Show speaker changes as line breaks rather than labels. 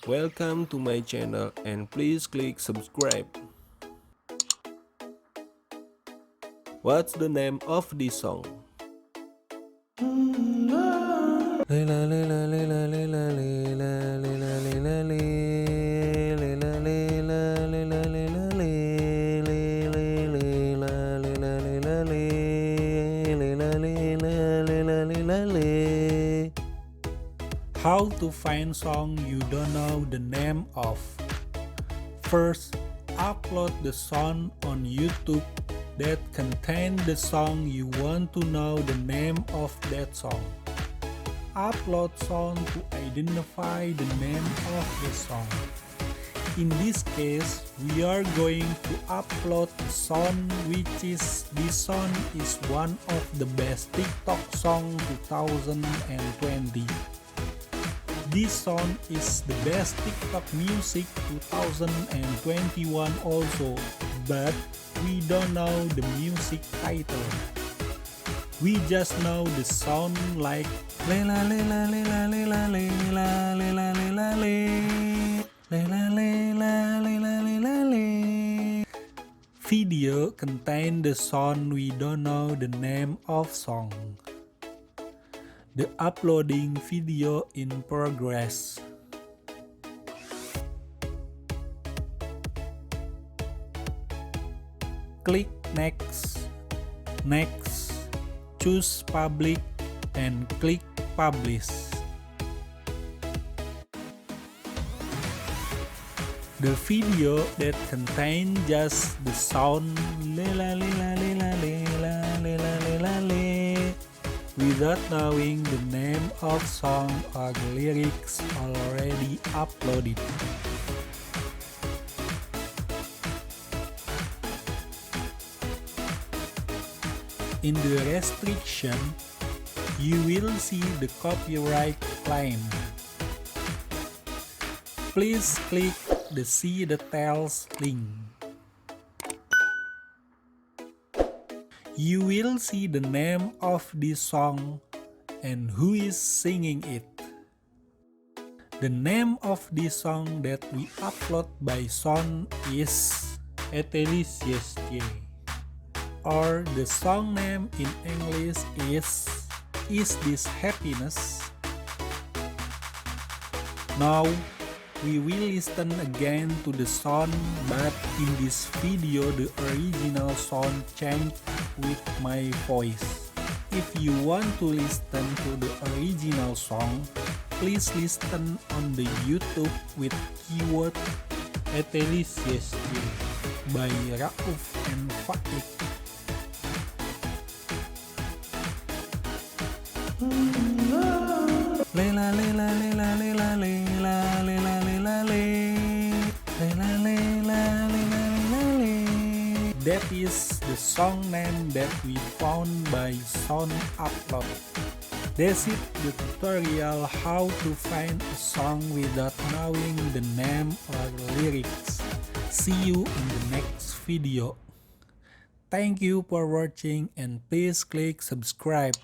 Welcome to my channel and please click subscribe. What's the name of this song?
How to find song you don't know the name of. First, upload the song on YouTube that contain the song you want to know the name of that song. Upload song to identify the name of the song. In this case, we are going to upload a song which is this song is one of the best TikTok song 2020. This song is the best TikTok music 2021 also, but we don't know the music title. We just know the sound like Lelalelalelalelale. Video contain the song we don't know the name of song. The uploading video in progress. Click next, next, choose public and click publish. The video that contain just the sound Lelalelalelalelale without knowing the name of song or lyrics already uploaded. In the restriction, you will see the copyright claim. Please click the See Details link. You will see the name of this song and who is singing it. The name of this song that we upload by song is счастье, or the song name in English is This Happiness? Now we will listen again to the song, but in this video the original song changed with my voice. If you want to listen to the original song, please listen on the YouTube with keyword счастье by Rauf and Faik. That is the song name that we found by Sound Upload. That's it, the tutorial how to find a song without knowing the name or lyrics. See you in the next video. Thank you for watching and please click subscribe.